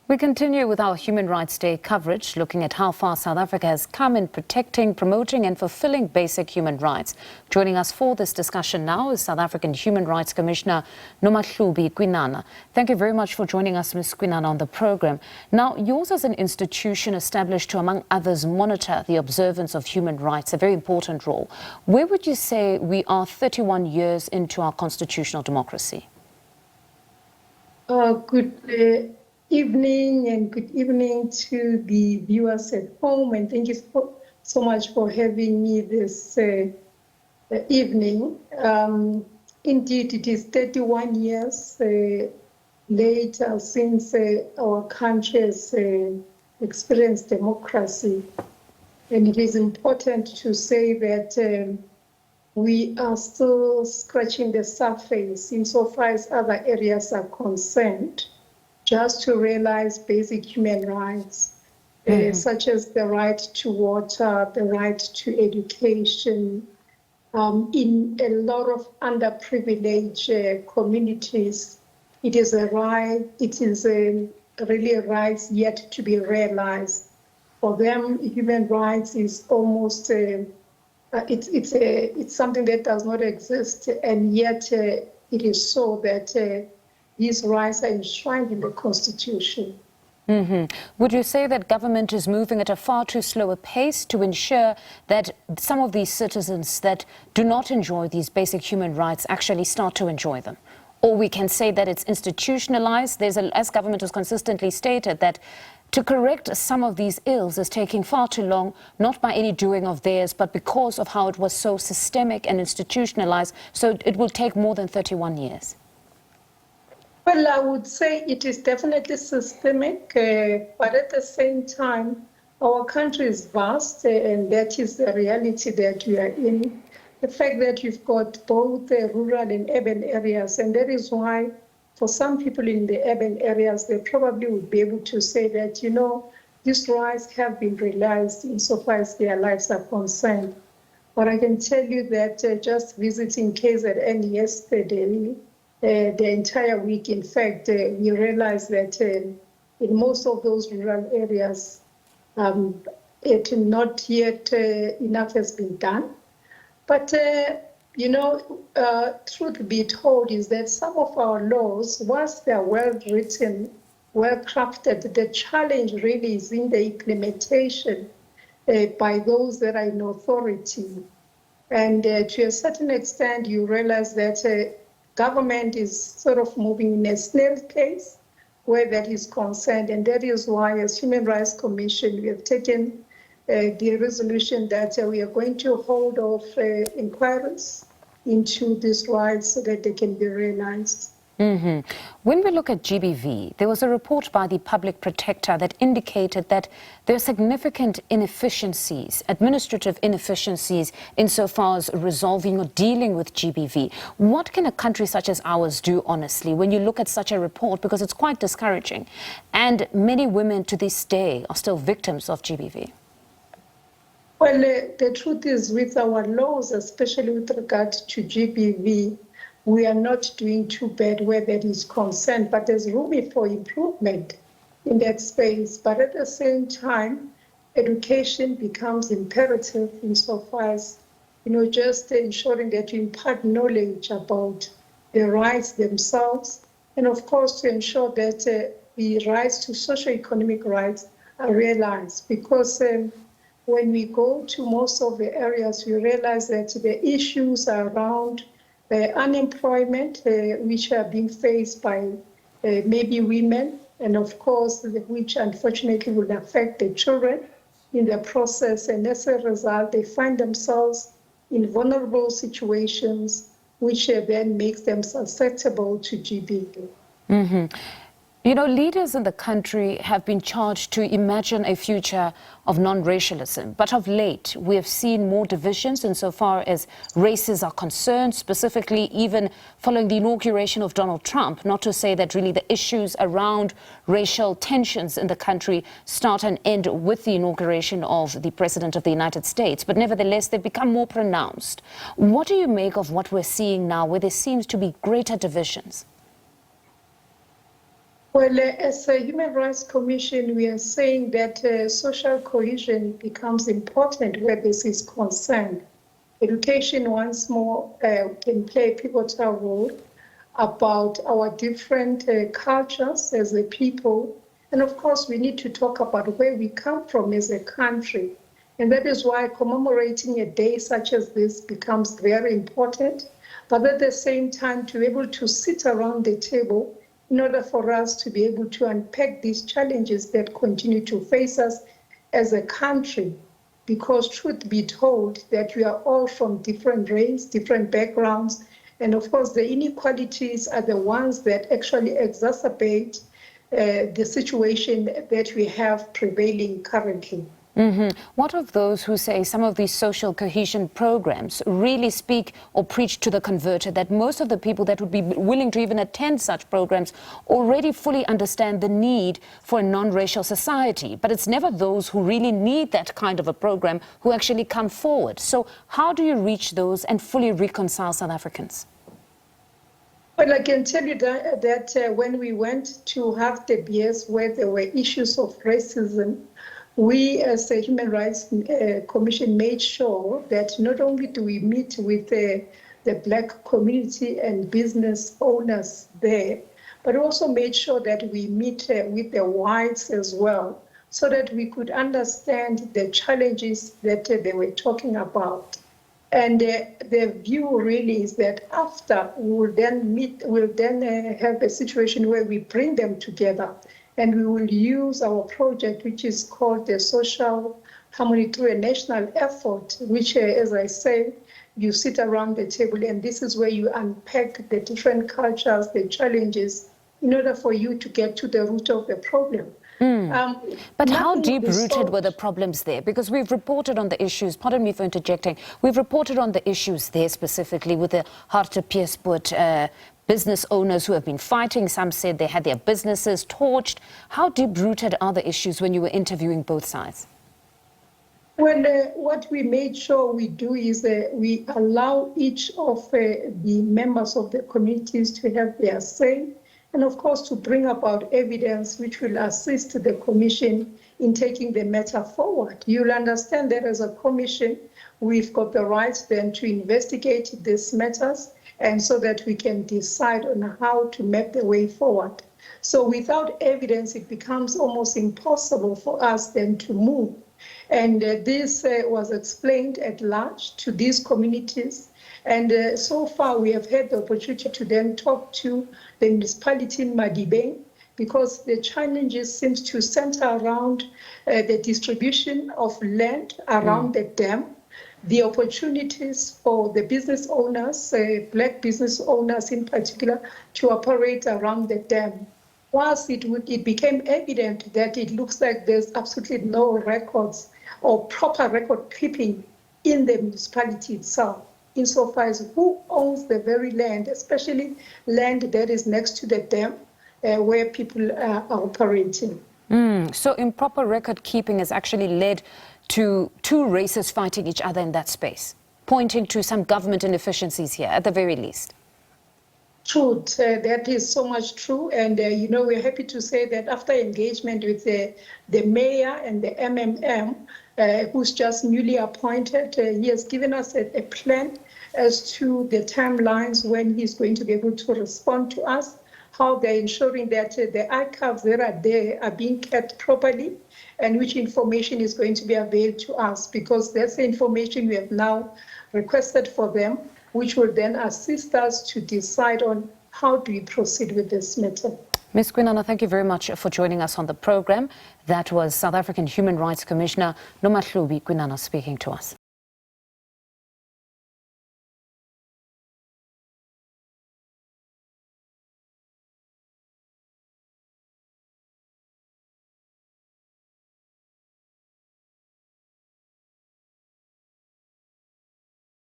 We continue with our Human Rights Day coverage, looking at how far South Africa has come in protecting, promoting and fulfilling basic human rights. Joining us for this discussion now is South African Human Rights Commissioner Nomahlubi Khwinana. Thank you very much for joining us, Ms. Khwinana, on the program. Now, yours is an institution established to, among others, monitor the observance of human rights, a very important role. Where would you say we are 31 years into our constitutional democracy? Good evening and good evening to the viewers at home, and thank you so much for having me this evening. Indeed, it is 31 years later since our country has experienced democracy, and it is important to say that we are still scratching the surface insofar as other areas are concerned, just to realize basic human rights, such as the right to water, the right to education. In a lot of underprivileged communities, it is a right, it is really a right yet to be realized. For them, human rights is almost it's something that does not exist, and yet it is so that these rights are enshrined in the Constitution. Would you say that government is moving at a far too slow a pace to ensure that some of these citizens that do not enjoy these basic human rights actually start to enjoy them? Or we can say that it's institutionalized. As government has consistently stated, that to correct some of these ills is taking far too long, not by any doing of theirs, but because of how it was so systemic and institutionalized. So it will take more than 31 years. Well, I would say it is definitely systemic, but at the same time, our country is vast, and that is the reality that we are in. The fact that you've got both rural and urban areas, and that is why for some people in the urban areas, they probably would be able to say that, you know, these rights have been realized insofar as their lives are concerned. But I can tell you that just visiting KZN yesterday, the entire week, in fact, we realized that in most of those rural areas, not yet enough has been done. But, you know, truth be told is that some of our laws, whilst they are well-written, well-crafted, the challenge really is in the implementation by those that are in authority. And to a certain extent, you realize that government is sort of moving in a snail case where that is concerned. And that is why, as Human Rights Commission, we have taken the resolution that we are going to hold off inquiries into these rights so that they can be realized. When we look at GBV, there was a report by the public protector that indicated that there are significant inefficiencies, administrative inefficiencies, insofar as resolving or dealing with GBV. What can a country such as ours do, honestly, when you look at such a report? Because it's quite discouraging. And many women to this day are still victims of GBV. Well, the truth is, with our laws, especially with regard to GBV, we are not doing too bad where that is concerned, but there's room for improvement in that space. But at the same time, education becomes imperative insofar as, you know, just ensuring that you impart knowledge about the rights themselves, and of course to ensure that the rights to socio-economic rights are realized. Because when we go to most of the areas, we realize that the issues are around unemployment, which are being faced by maybe women, and of course, which unfortunately will affect the children in the process. And as a result, they find themselves in vulnerable situations, which then makes them susceptible to GBV. You know, leaders in the country have been charged to imagine a future of non-racialism. But of late, we have seen more divisions insofar as races are concerned, specifically even following the inauguration of Donald Trump. Not to say that really the issues around racial tensions in the country start and end with the inauguration of the President of the United States. But nevertheless, they've become more pronounced. What do you make of what we're seeing now, where there seems to be greater divisions? Well, as a Human Rights Commission, we are saying that social cohesion becomes important where this is concerned. Education, once more, can play a pivotal role about our different cultures as a people. And of course, we need to talk about where we come from as a country. And that is why commemorating a day such as this becomes very important. But at the same time, to be able to sit around the table in order for us to be able to unpack these challenges that continue to face us as a country. Because truth be told, that we are all from different races, different backgrounds, and of course the inequalities are the ones that actually exacerbate the situation that we have prevailing currently. What of those who say some of these social cohesion programs really speak or preach to the converted, that most of the people that would be willing to even attend such programs already fully understand the need for a non-racial society, but it's never those who really need that kind of a program who actually come forward. So how do you reach those and fully reconcile South Africans? Well, I can tell you that when we went to have the BS where there were issues of racism, we as a Human Rights Commission made sure that not only do we meet with the Black community and business owners there, but also made sure that we meet with the whites as well, so that we could understand the challenges that they were talking about. And the view really is that after we'll then have a situation where we bring them together, and we will use our project, which is called the Social Harmony through a National Effort, which, as I say, you sit around the table, and this is where you unpack the different cultures, the challenges, in order for you to get to the root of the problem. But how deep-rooted were the problems there? Because we've reported on the issues, pardon me for interjecting, we've reported on the issues there specifically with the Hartebeespoort business owners who have been fighting. Some said they had their businesses torched. How deep-rooted are the issues when you were interviewing both sides? Well, what we made sure we do is we allow each of the members of the communities to have their say, and of course to bring about evidence which will assist the commission in taking the matter forward. You'll understand that as a commission, we've got the right then to investigate these matters, and so that we can decide on how to map the way forward. So without evidence, it becomes almost impossible for us then to move. And this was explained at large to these communities. And so far, we have had the opportunity to then talk to the municipality in Madibeng, because the challenges seems to center around the distribution of land around the dam, the opportunities for the business owners, Black business owners in particular, to operate around the dam. Whilst it became evident that it looks like there's absolutely no records or proper record keeping in the municipality itself, insofar as who owns the very land, especially land that is next to the dam where people are operating. So improper record keeping has actually led to two races fighting each other in that space, pointing to some government inefficiencies here, at the very least. True, that is so much true. And, we're happy to say that after engagement with the mayor and the MMM, who's just newly appointed, he has given us a plan as to the timelines when he's going to be able to respond to us, how they're ensuring that the archives that are there are being kept properly, and which information is going to be availed to us, because that's the information we have now requested for them, which will then assist us to decide on how do we proceed with this matter. Ms. Khwinana, thank you very much for joining us on the program. That was South African Human Rights Commissioner Nomahlubi Khwinana speaking to us.